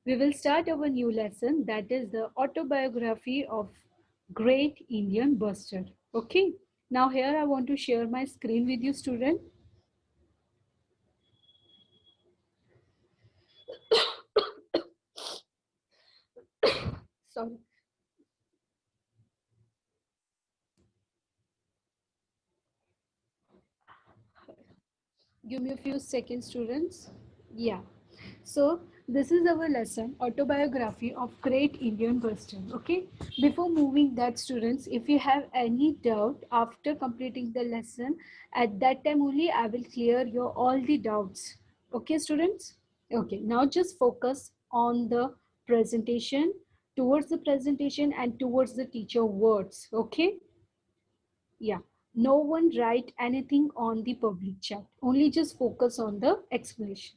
We will start our new lesson, that is the autobiography of great Indian Bustard. Okay. Now here I want to share my screen with you, student. Sorry. Give me a few seconds, students. Yeah. So this is our lesson, autobiography of great Indian Bustard. Okay. Before moving that, students, if you have any doubt after completing the lesson, at that time only I will clear your all the doubts. Okay, students. Okay. Now just focus on the presentation, towards the presentation and towards the teacher words. Okay. Yeah, no one write anything on the public chat. Only just focus on the explanation.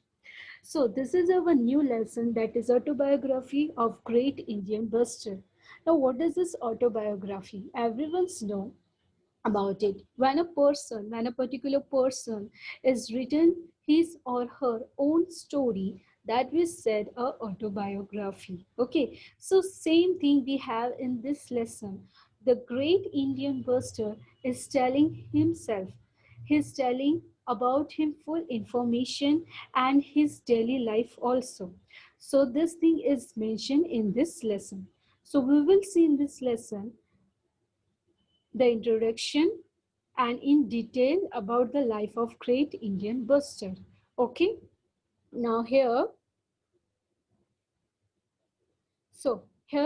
So this is our new lesson, that is autobiography of great Indian buster. Now what is this autobiography? Everyone's know about it. When a particular person is written his or her own story, that we said a autobiography. Okay, so same thing we have in this lesson. The great Indian buster is telling himself. He's telling about him full information and his daily life also. So this thing is mentioned in this lesson. So we will see in this lesson the introduction and in detail about the life of great Indian Bustard. Okay, now here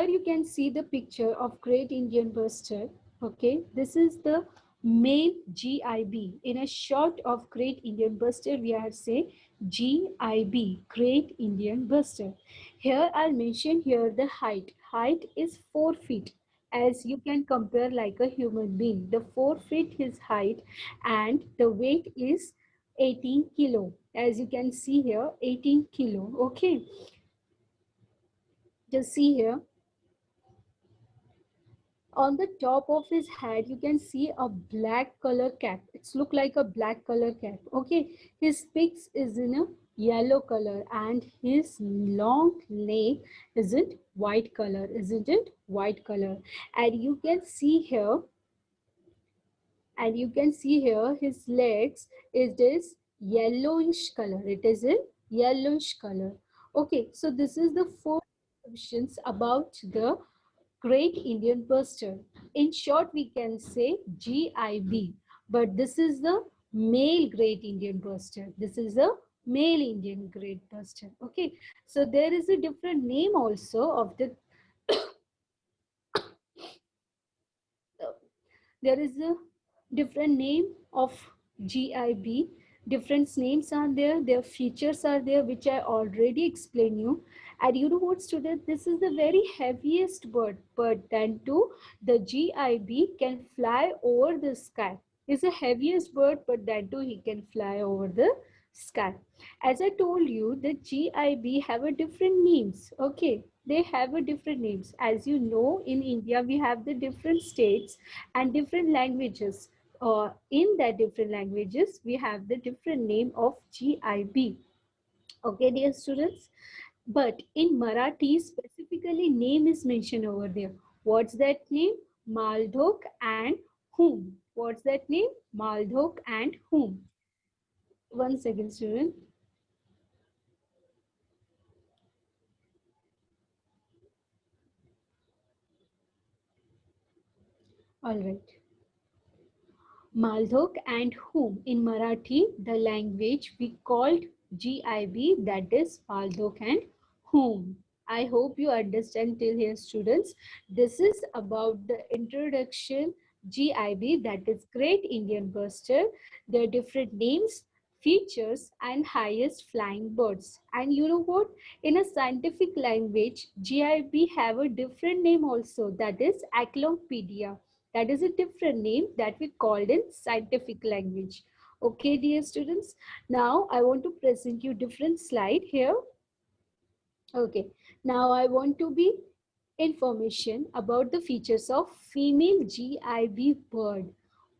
you can see the picture of great Indian Bustard. Okay, this is the male GIB. In a short of great Indian Bustard, we are say GIB, great Indian Bustard. Here I'll mention here the height. Height is 4 feet. As you can compare like a human being, the 4 feet his height and the weight is 18 kilo. As you can see here, 18 kilo. Okay, just see here. On the top of his head you can see a black color cap. It's look like a black color cap. Okay, his specs is in a yellow color and his long neck isn't white color, isn't it white color? And you can see here, his legs is this yellowish color. It is a yellowish color. Okay, so this is the four questions about the great Indian bustard. In short, we can say GIB, but this is the male great Indian bustard. This is a male Indian great bustard. Okay, so there is a different name also of the there is a different name of GIB. Different names are there, their features are there, which I already explained you. And you know what, student, this is the very heaviest bird, but then too the GIB can fly over the sky. It's the heaviest bird, but then too he can fly over the sky. As I told you, the GIB have a different names. Okay, they have a different names. As you know, in India we have the different states and different languages. In that different languages, we have the different name of GIB. Okay, dear students. But in Marathi, specifically name is mentioned over there. What's that name? Maldhok and whom? What's that name? Maldhok and whom? One second, student. All right. Maldhok and whom in Marathi, the language we called GIB, that is Maldhok and whom. I hope you understand till here, students. This is about the introduction GIB, that is Great Indian Bustard, their different names, features and highest flying birds. And you know what? In a scientific language, GIB have a different name also, that is Aclopedia. That is a different name that we called in scientific language. Okay, dear students. Now I want to present you different slide here. Okay. Now I want to be information about the features of female GIB bird.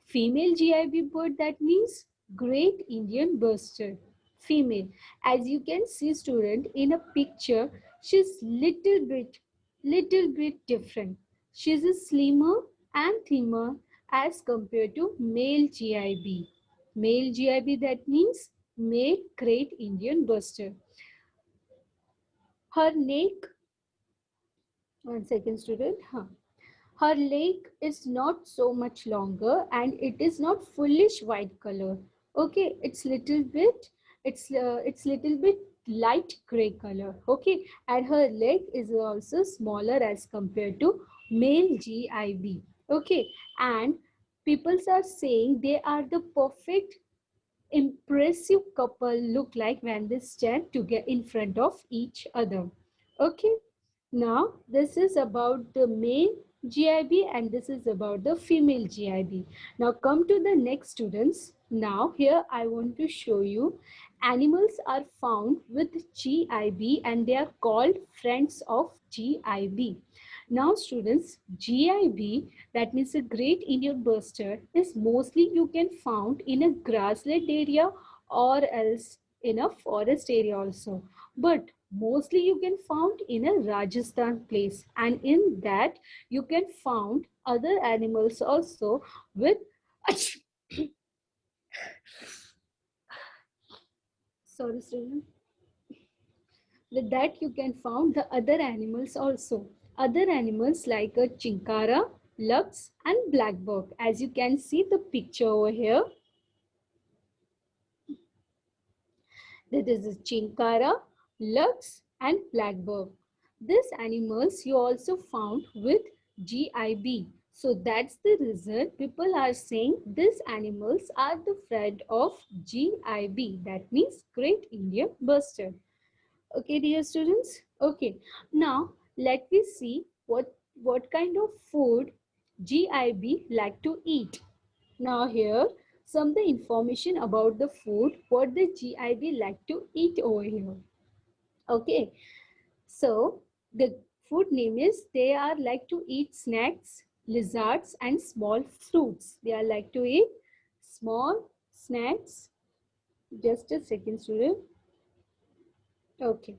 Female GIB bird, that means Great Indian Bustard. female. As you can see, student, in a picture, she's little bit different. She's a slimmer and thinner as compared to male GIB. Male GIB, that means male Great Indian Bustard. Her neck, one second, student. Huh. Her leg is not so much longer and it is not fullish white color. Okay, it's little bit light gray color. Okay, and her leg is also smaller as compared to male GIB. Okay, and people are saying they are the perfect impressive couple look like when they stand together in front of each other. Okay, now this is about the male GIB and this is about the female GIB. Now come to the next, students. Now here I want to show you animals are found with GIB and they are called friends of GIB. Now students, GIB, that means a Great Indian Bustard, is mostly you can found in a grassland area or else in a forest area also. But mostly you can found in a Rajasthan place, and in that you can found other animals also with sorry student, with that you can found the other animals also. Other animals like a chinkara, lux and blackbird. As you can see the picture over here, that is a chinkara, lux and blackbird. These animals you also found with GIB. So that's the reason people are saying these animals are the friend of GIB. That means Great Indian Bustard. Okay, dear students. Okay, now let me see what kind of food GIB like to eat. Now here some the information about the food what the GIB like to eat over here. Okay, so the food name is they are like to eat snacks, lizards and small fruits. They are like to eat small snacks. Just a second, student. Okay.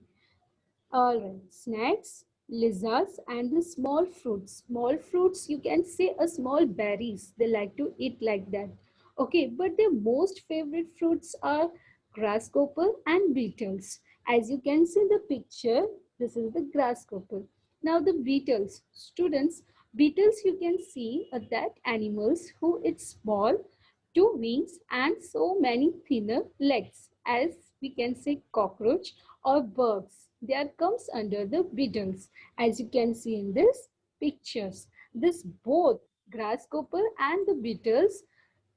All right, snacks, lizards, and the small fruits. Small fruits, you can say a small berries. They like to eat like that. Okay, but their most favorite fruits are grasshopper and beetles. As you can see in the picture, this is the grasshopper. Now the beetles, students, beetles you can see are that animals who eat small, two wings and so many thinner legs. As we can say cockroach or bugs. There comes under the beetles. As you can see in this pictures. This both grasshopper and the beetles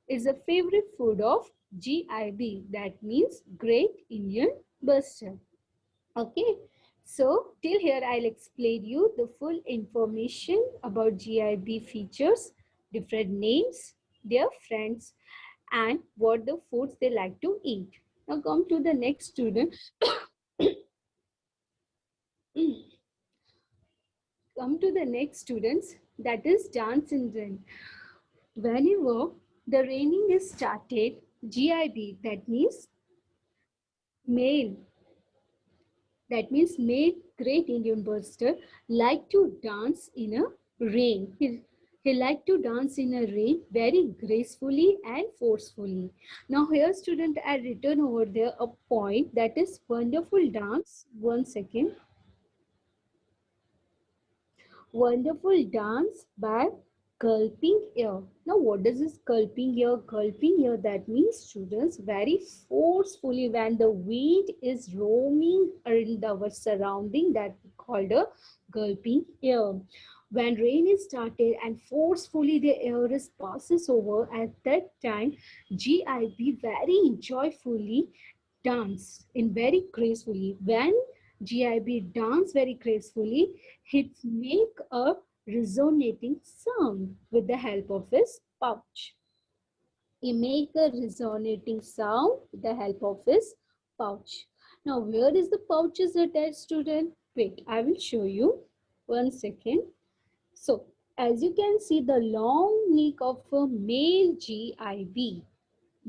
is a favorite food of GIB. That means Great Indian Bustard. Okay. So till here I'll explain you the full information about GIB features, different names, their friends and what the foods they like to eat. Now come to the next student. Come to the next students, that is dance and rain. Whenever the raining is started, GIB, male, that means male Great Indian Bustard like to dance in a rain. He like to dance in a rain very gracefully and forcefully. Now here student I written over there a point that is wonderful dance. One second. Wonderful dance by gulping air. Now, what does this gulping air? Gulping air, that means students very forcefully when the wind is roaming in our surrounding, that we called a gulping air. When rain is started and forcefully the air is passes over, at that time, GIB very joyfully dance in very gracefully. When GIB dance very gracefully, he make a resonating sound with the help of his pouch. He make a resonating sound with the help of his pouch. Now, where is the pouch is attached, student? Wait, I will show you. One second. So, as you can see, the long neck of a male GIB.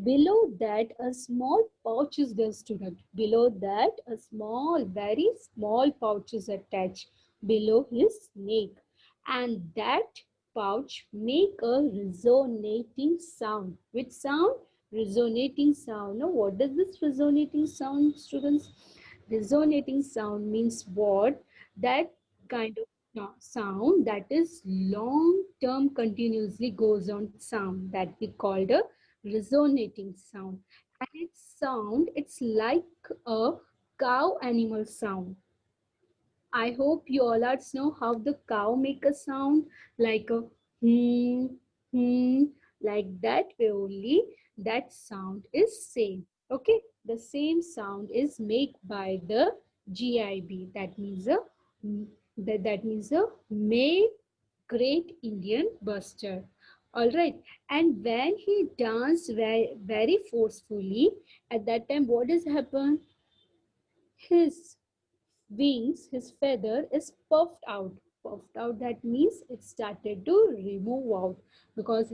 Below that, a small pouch is there, student. Below that, a small, very small pouch is attached below his neck. And that pouch make a resonating sound. Which sound? Resonating sound. Now, what does this resonating sound, students? Resonating sound means what? That kind of sound that is long term continuously goes on sound that we called a resonating sound. And it's like a cow animal sound. I hope you all are know how the cow make a sound, like a hmm, hmm, like that way only. That sound is same. Okay, the same sound is made by the GIB. That means that means a May Great Indian Bustard. All right, and when he danced very forcefully, at that time, what has happened? His wings, his feather is puffed out. Puffed out, that means it started to remove out, because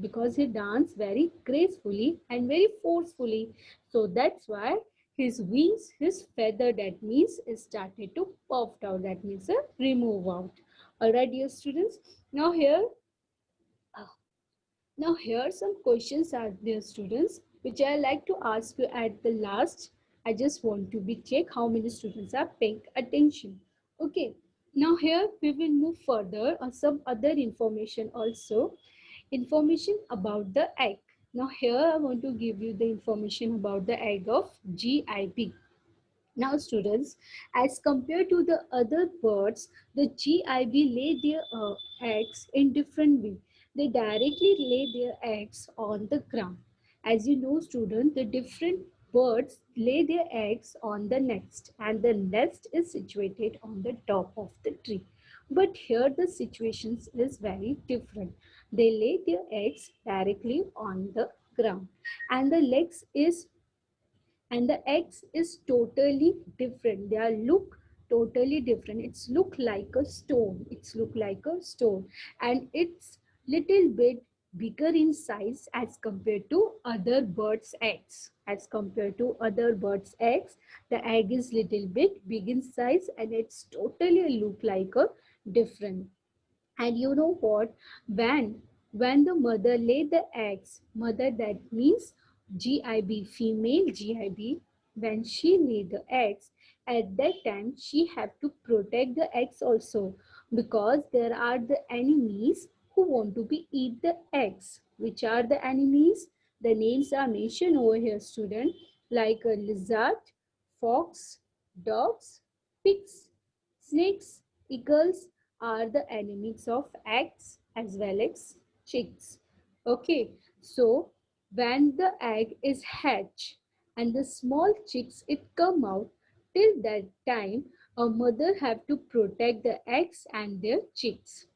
because he danced very gracefully and very forcefully. So that's why his wings, his feather, that means it started to puffed out. That means a remove out. All right, dear students. Now here Now here some questions are there, students, which I like to ask you at the last. I just want to be check how many students are paying attention. Okay. Now here we will move further on some other information also. Information about the egg. Now here I want to give you the information about the egg of GIB. Now students, as compared to the other birds, the GIB lay their eggs in different way. They directly lay their eggs on the ground. As you know, students, the different birds lay their eggs on the nest, and the nest is situated on the top of the tree. But here the situations is very different. They lay their eggs directly on the ground, and the legs is and the eggs is totally different. They are look totally different. It's look like a stone. It's look like a stone, and it's little bit bigger in size as compared to other birds eggs. As compared to other birds eggs, the egg is little bit big in size, and it's totally look like a different. And you know what? When the mother lay the eggs, mother, that means GIB, female GIB, when she lay the eggs, at that time she have to protect the eggs also, because there are the enemies who want to be eat the eggs. Which are the enemies? The names are mentioned over here, student, like a lizard, fox, dogs, pigs, snakes, eagles are the enemies of eggs as well as chicks. Okay, so when the egg is hatched and the small chicks it come out, till that time a mother have to protect the eggs and their chicks.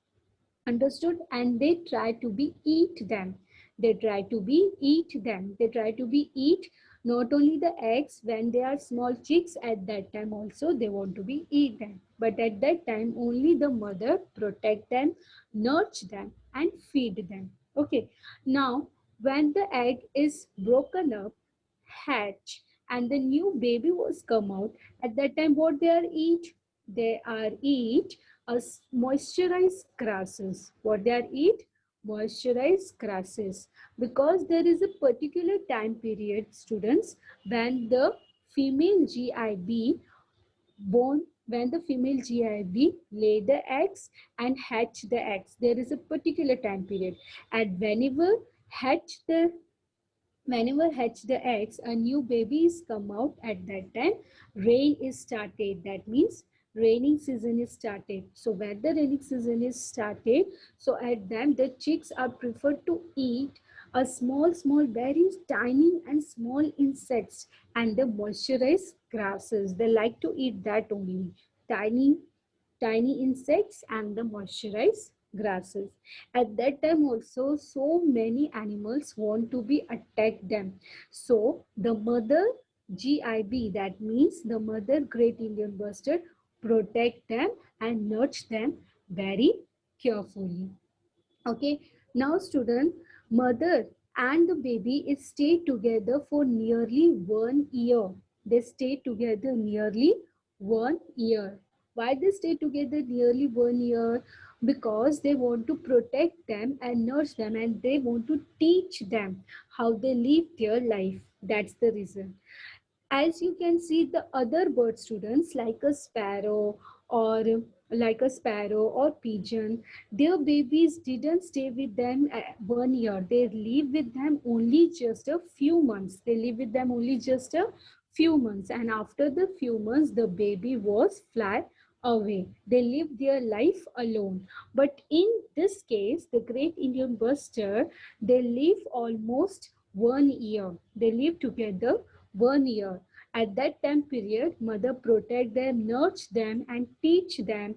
Understood? And they try to be eat them. They try to be eat not only the eggs. When they are small chicks, at that time also they want to be eat them, but at that time only the mother protect them, nurture them and feed them. Okay, now when the egg is broken up, hatch, and the new baby was come out, at that time what they are eat? They are eat moisturized grasses. What they are eat? Moisturized grasses. Because there is a particular time period, students, when the female GIB born, when the female GIB lay the eggs and hatch the eggs. There is a particular time period, and hatch the whenever hatch the eggs, a new baby is come out. At that time rain is started. That means raining season is started. So when the raining season is started, so at them the chicks are preferred to eat a small very tiny and small insects and the moisturized grasses. They like to eat that only, tiny tiny insects and the moisturized grasses. At that time also, so many animals want to be attack them. So the mother GIB, that means the mother Great Indian Bustard, protect them and nurture them very carefully. Okay, now student, mother and the baby is stayed together for nearly 1 year. They stay together nearly 1 year. Why they stay together nearly 1 year? Because they want to protect them and nurture them, and they want to teach them how they live their life. That's the reason. As you can see, the other bird students or like a sparrow or pigeon, their babies didn't stay with them 1 year. They live with them only just a few months. They live with them only just a few months, and after the few months the baby was fly away. They live their life alone. But in this case, the great Indian buster, they live almost 1 year. They live together 1 year. At that time period, mother protect them, nurture them, and teach them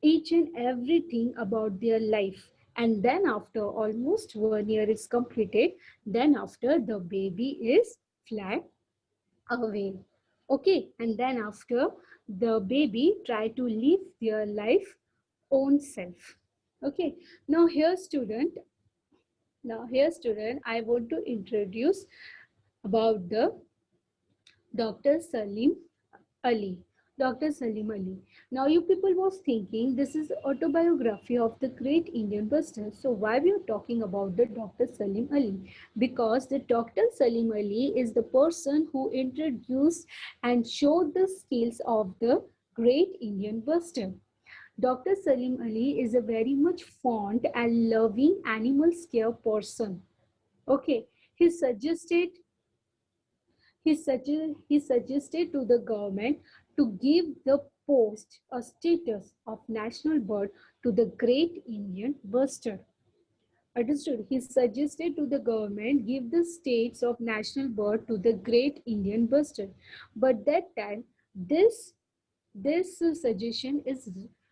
each and everything about their life. And then after almost 1 year is completed, then after the baby is fly away. Okay, and then after the baby try to live their life own self. Okay, now here student, I want to introduce about the Dr. Salim Ali. Dr. Salim Ali. Now you people was thinking this is autobiography of the great Indian buster. So why we are talking about the Dr. Salim Ali? Because the Dr. Salim Ali is the person who introduced and showed the skills of the great Indian buster. Dr. Salim Ali is a very much fond and loving animal care person. Okay, he suggested he suggested to the government to give the post a status of national bird to the great Indian bustard. Understood? He suggested to the government give the states of national bird to the great Indian bustard. But that time, this suggestion is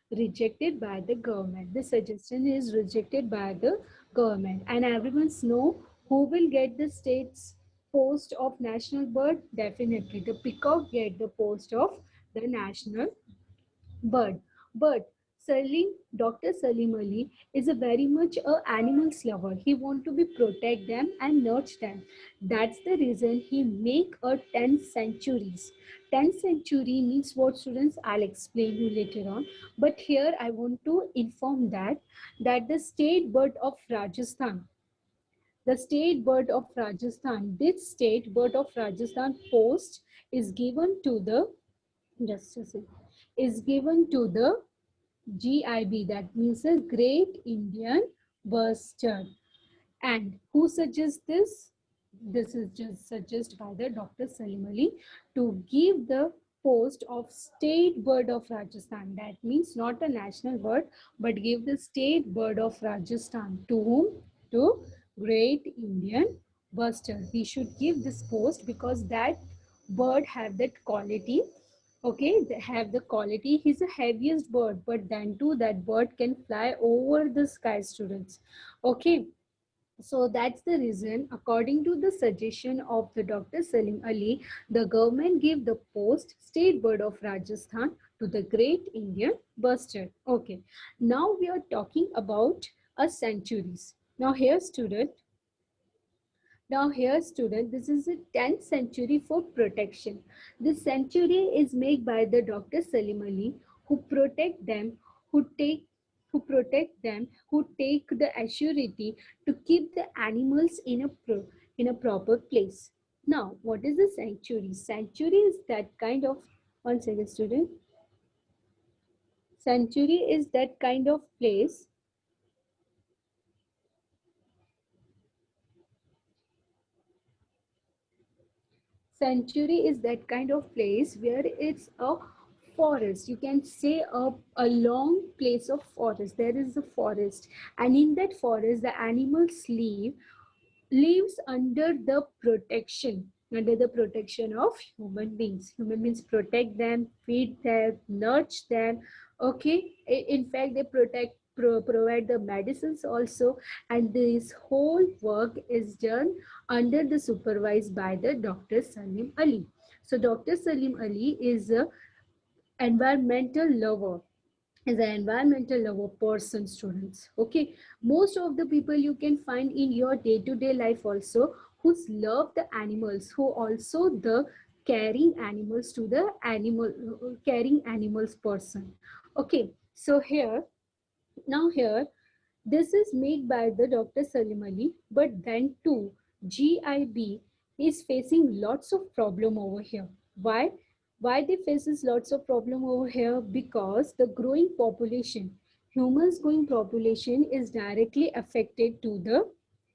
rejected by the government. The suggestion is rejected by the government, and everyone know who will get the state's post of national bird. Definitely the peacock get the post of the national bird. But Dr. Salim Ali is a very much a animals lover. He want to be protect them and nurture them. That's the reason he make a 10 centuries. 10 century means what, students? I'll explain you later on. But here I want to inform that the state bird of Rajasthan, this state bird of Rajasthan post is given to the just a second, is given to the GIB, that means a Great Indian Bustard. And who suggests this? This is just suggested by the Dr. Salim Ali to give the post of state bird of Rajasthan. That means not a national bird, but give the state bird of Rajasthan to whom? To Great Indian Bustard. He should give this post because that bird have that quality. Okay, they have the quality. He's the heaviest bird, but then too that bird can fly over the sky, students. Okay, so that's the reason, according to the suggestion of the Dr. Salim Ali, the government gave the post state bird of Rajasthan to the great Indian bustard. Okay, now we are talking about a centuries. Now here student, this is the 10th century for protection. This century is made by the Dr. Salim Ali who protect them, who take the assurity to keep the animals in a proper place. Now, what is a sanctuary? Sanctuary is that kind of, one second student. Sanctuary is that kind of place. Sanctuary is that kind of place where it's a forest. You can say a long place of forest. There is a forest, and in that forest the animals lives under the protection of human beings. Human beings protect them, feed them, nurture them. Okay, in fact they provide the medicines also, and this whole work is done under the supervised by the Dr. Salim Ali. So Dr. Salim Ali is a environmental lover. is an environmental lover person, students. Okay, most of the people you can find in your day-to-day life also, who love the animals, who also the caring animals to the animal, caring animals person. Okay, so here this is made by the Dr. Salim Ali, but then too GIB is facing lots of problem over here. Why? Why they faces lots of problem over here? Because the growing population, humans growing population is directly affected to the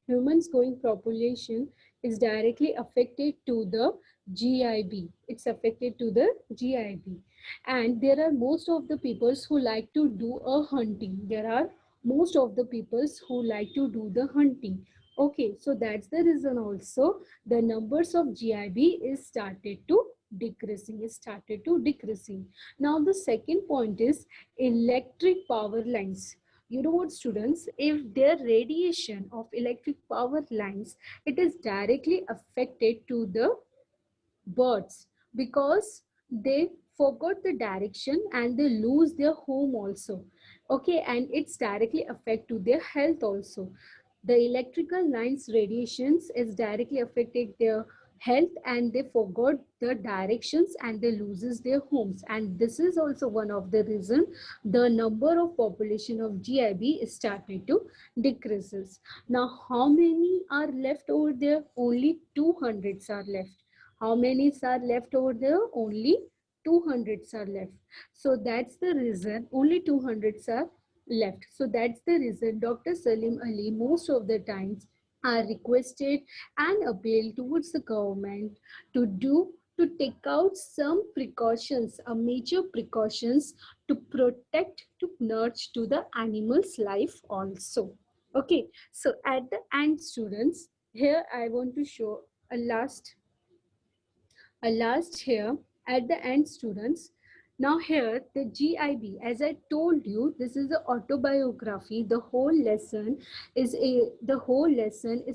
humans growing population is directly affected to the GIB. It's affected to the GIB, and there are most of the peoples who like to do a hunting. There are most of the peoples who like to do the hunting. Okay, so that's the reason also the numbers of GIB is started to decreasing. Now the second point is electric power lines. You know what, students, if their radiation of electric power lines, it is directly affected to the birds, because they forgot the direction and they lose their home also. Okay, and it's directly affect to their health also. The electrical lines radiations is directly affected their health, and they forgot the directions and they loses their homes, and this is also one of the reason the number of population of GIB is started to decreases. Now how many are left over there? Only 200s are left. How many are left over there? Only 200s are left. So that's the reason only 200s are left. So that's the reason Dr. Salim Ali most of the times are requested and appeal towards the government to take out some precautions, a major precautions to protect, to nurture to the animal's life also. Okay, so at the end, students, here I want to show a last here at the end, students. Now here the GIB, as I told you, this is the autobiography. The whole lesson is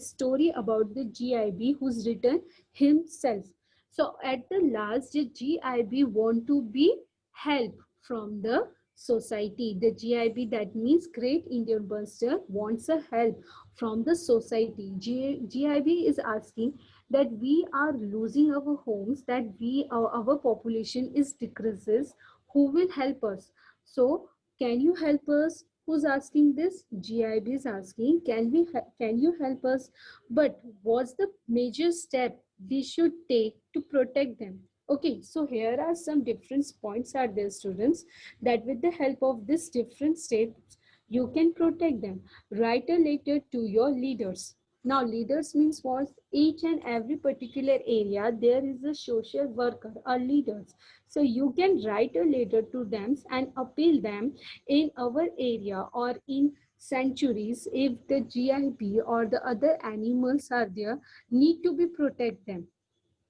story about the GIB who's written himself. So at the last, the GIB want to be help from the society. The GIB, that means Great Indian Bustard, wants a help from the society. GIB is asking that we are losing our homes, that our population is decreases. Who will help us? So can you help us? Who's asking this? GIB is asking, can you help us? But what's the major step we should take to protect them? Okay, so here are some different points are there, students, that with the help of this different steps you can protect them. Write a letter to your leaders. Now, leaders means what? Each and every particular area, there is a social worker or leaders. So you can write a letter to them and appeal them in our area or in sanctuaries. If the GIB or the other animals are there, need to be protect them.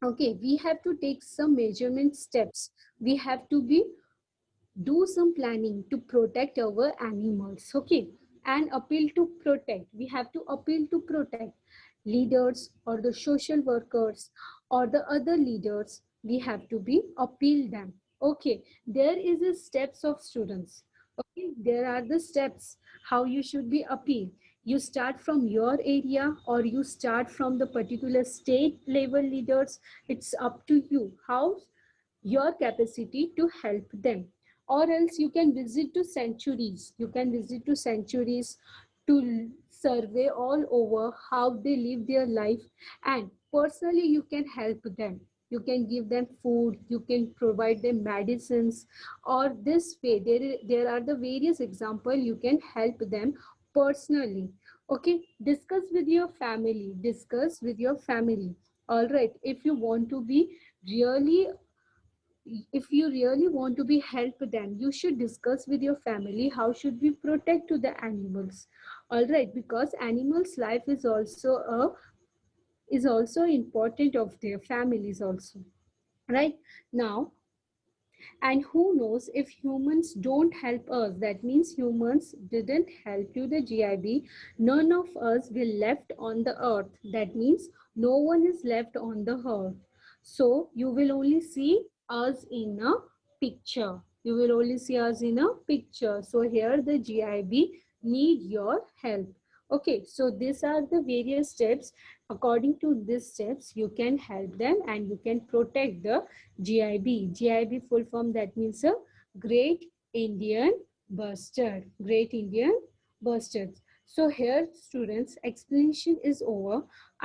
Okay, we have to take some measurement steps. We have to be do some planning to protect our animals. Okay, and appeal to protect, we have to appeal to protect leaders or the social workers or the other leaders. We have to be appeal them. Okay, there is a steps of students. Okay, there are the steps how you should be appeal. You start from your area or you start from the particular state level leaders. It's up to you how your capacity to help them. Or else you can visit to sanctuaries. You can visit to sanctuaries to survey all over how they live their life, and personally you can help them. You can give them food, you can provide them medicines, or this way there are the various example you can help them personally. Okay, discuss with your family. All right, if you want to be really, if you really want to be help them, you should discuss with your family how should we protect to the animals. All right, because animals life is also important of their families also, right? Now, and who knows, if humans don't help us, that means humans didn't help you the GIB, none of us will left on the earth. That means no one is left on the earth. So you will only see us in a picture. You will only see us in a picture. So here the GIB need your help. Okay, so these are the various steps. According to these steps, you can help them and you can protect the GIB. GIB full form, that means a Great Indian Bustard. Great Indian Bustard. So here students, explanation is over.